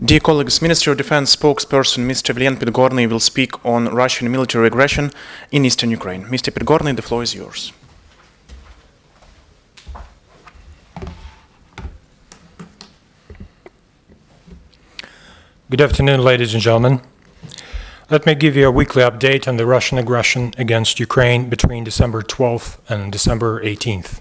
Dear colleagues, Ministry of Defense spokesperson Mr. Vilyen Pidgornyy will speak on Russian military aggression in eastern Ukraine. Mr. Pidgornyy, the floor is yours. Good afternoon, ladies and gentlemen. Let me give you a weekly update on the Russian aggression against Ukraine between December 12th and December 18th.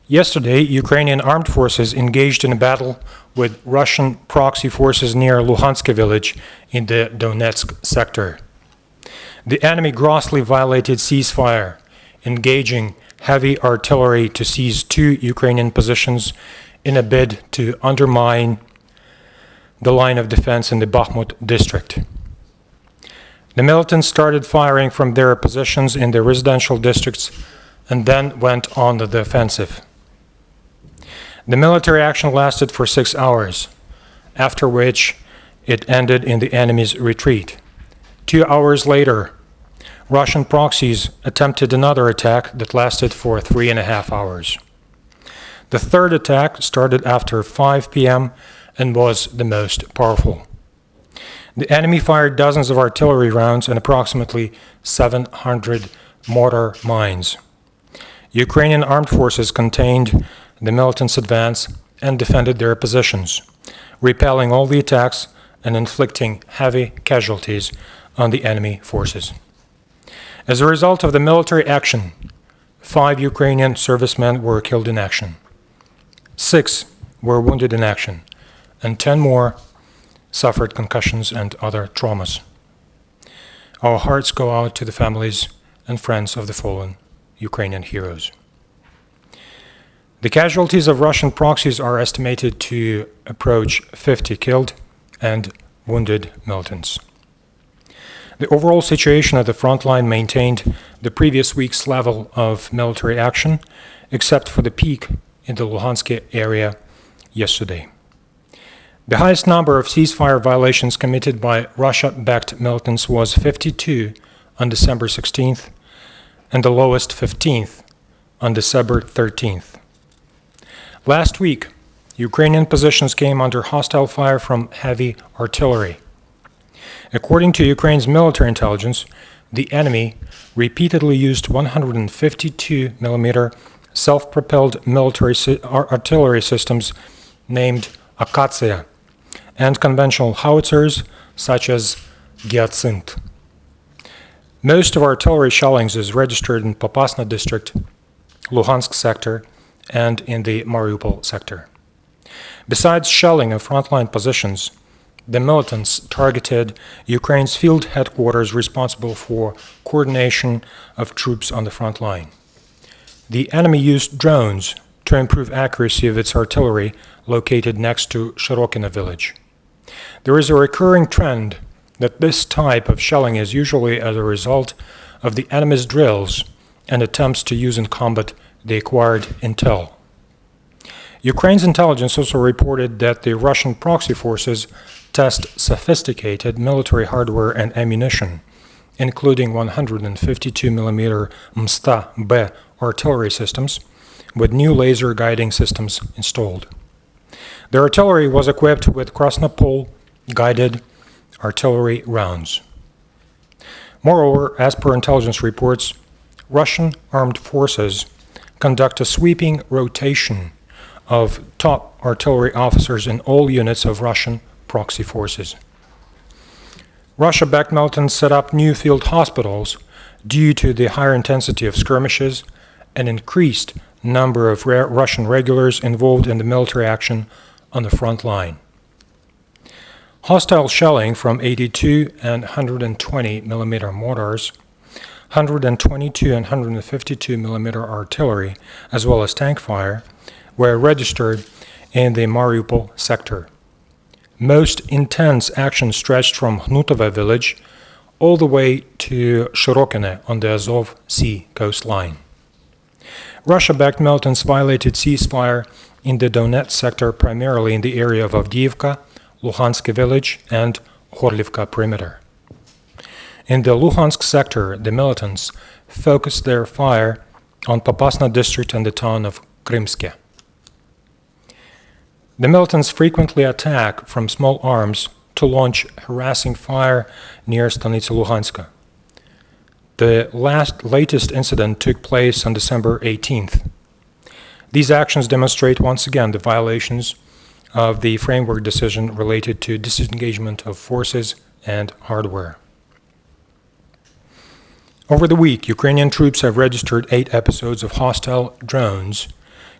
Yesterday, Ukrainian armed forces engaged in a battle with Russian proxy forces near Luhansk village in the Donetsk sector. The enemy grossly violated ceasefire, engaging heavy artillery to seize 2 Ukrainian positions in a bid to undermine the line of defense in the Bakhmut district. The militants started firing from their positions in the residential districts and then went on the offensive. The military action lasted for 6 hours, after which it ended in the enemy's retreat. 2 hours later, Russian proxies attempted another attack that lasted for 3.5 hours. The third attack started after 5 p.m. and was the most powerful. The enemy fired dozens of artillery rounds and approximately 700 mortar mines. Ukrainian armed forces contained the militants' advance and defended their positions, repelling all the attacks and inflicting heavy casualties on the enemy forces. As a result of the military action, 5 Ukrainian servicemen were killed in action, 6 were wounded in action, and 10 more suffered concussions and other traumas. Our hearts go out to the families and friends of the fallen Ukrainian heroes. The casualties of Russian proxies are estimated to approach 50 killed and wounded militants. The overall situation at the front line maintained the previous week's level of military action, except for the peak in the Luhansk area yesterday. The highest number of ceasefire violations committed by Russia-backed militants was 52 on December 16th, and the lowest 15th on December 13th. Last week, Ukrainian positions came under hostile fire from heavy artillery. According to Ukraine's military intelligence, the enemy repeatedly used 152 mm self-propelled military artillery systems named Akatsiya and conventional howitzers such as Hyacinth. Most of artillery shellings is registered in Popasna district, Luhansk sector, and in the Mariupol sector. Besides shelling of frontline positions, the militants targeted Ukraine's field headquarters responsible for coordination of troops on the front line. The enemy used drones to improve accuracy of its artillery located next to Shirokino village. There is a recurring trend that this type of shelling is usually as a result of the enemy's drills and attempts to use in combat the acquired intel. Ukraine's intelligence also reported that the Russian proxy forces test sophisticated military hardware and ammunition, including 152 mm Msta-B artillery systems with new laser guiding systems installed. The artillery was equipped with Krasnopol guided artillery rounds. Moreover, as per intelligence reports, Russian armed forces conduct a sweeping rotation of top artillery officers in all units of Russian proxy forces. Russia-backed militants set up new field hospitals due to the higher intensity of skirmishes and increased number of Russian regulars involved in the military action on the front line. Hostile shelling from 82 and 120 mm mortars, 122 and 152 mm artillery, as well as tank fire, were registered in the Mariupol sector. Most intense action stretched from Hnutovo village all the way to Shirokino on the Azov Sea coastline. Russia-backed militants violated ceasefire in the Donetsk sector, primarily in the area of Avdiivka, Luhansk village, and Horlivka perimeter. In the Luhansk sector, the militants focused their fire on Popasna district and the town of Krymske. The militants frequently attack from small arms to launch harassing fire near Stanitsa Luhanska. The latest incident took place on December 18th. These actions demonstrate once again the violations of the framework decision related to disengagement of forces and hardware. Over the week, Ukrainian troops have registered 8 episodes of hostile drones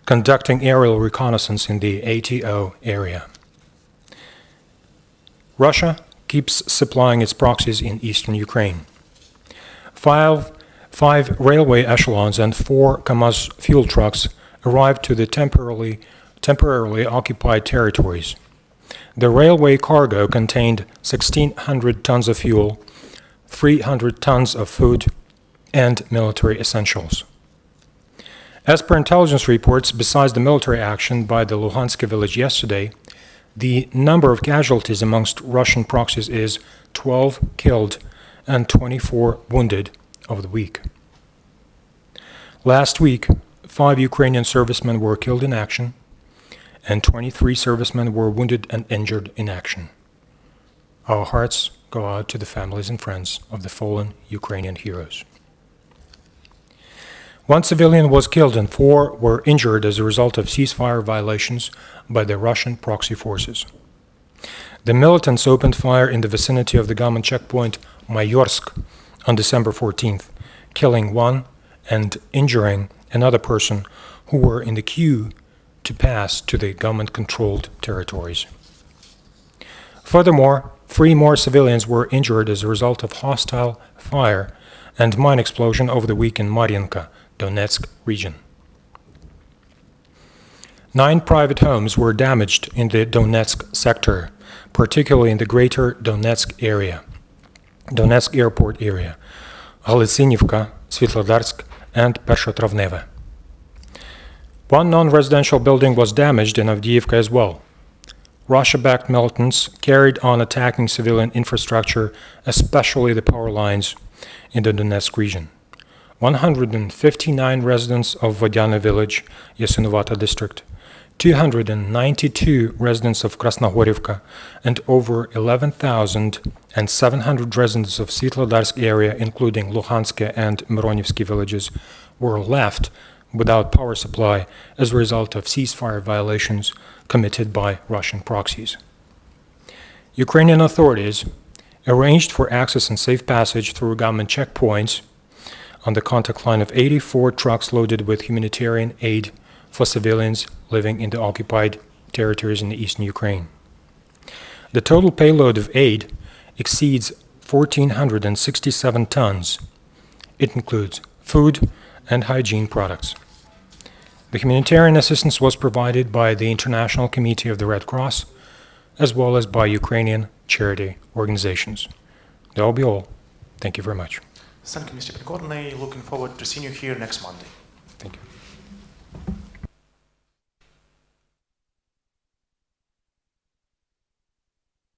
conducting aerial reconnaissance in the ATO area. Russia keeps supplying its proxies in eastern Ukraine. Five railway echelons and 4 Kamaz fuel trucks arrived to the temporarily occupied territories. The railway cargo contained 1,600 tons of fuel, 300 tons of food, and military essentials. As per intelligence reports, besides the military action by the Luhansk village yesterday, the number of casualties amongst Russian proxies is 12 killed and 24 wounded over the week. Last week, 5 Ukrainian servicemen were killed in action, and 23 servicemen were wounded and injured in action. Our hearts go out to the families and friends of the fallen Ukrainian heroes. 1 civilian was killed and 4 were injured as a result of ceasefire violations by the Russian proxy forces. The militants opened fire in the vicinity of the government checkpoint Mayorsk on December 14th, killing 1 and injuring another person who were in the queue to pass to the government-controlled territories. Furthermore, 3 more civilians were injured as a result of hostile fire and mine explosion over the week in Mariinka, Donetsk region. 9 private homes were damaged in the Donetsk sector, particularly in the greater Donetsk airport area, Galitsinivka, Svetlodarsk, and Persotravneve. 1 non-residential building was damaged in Avdiivka as well. Russia-backed militants carried on attacking civilian infrastructure, especially the power lines in the Donetsk region. 159 residents of Vodyane village, Yasynovata district, 292 residents of Krasnogorivka, and over 11,700 residents of Svetlodarsk area, including Luhansk and Mironivsky villages, were left without power supply as a result of ceasefire violations committed by Russian proxies. Ukrainian authorities arranged for access and safe passage through government checkpoints on the contact line of 84 trucks loaded with humanitarian aid for civilians living in the occupied territories in eastern Ukraine. The total payload of aid exceeds 1,467 tons. It includes food and hygiene products. The humanitarian assistance was provided by the International Committee of the Red Cross, as well as by Ukrainian charity organizations. That will be all. Thank you very much. Thank you, Mr. Pidgornyy. Looking forward to seeing you here next Monday. Thank you.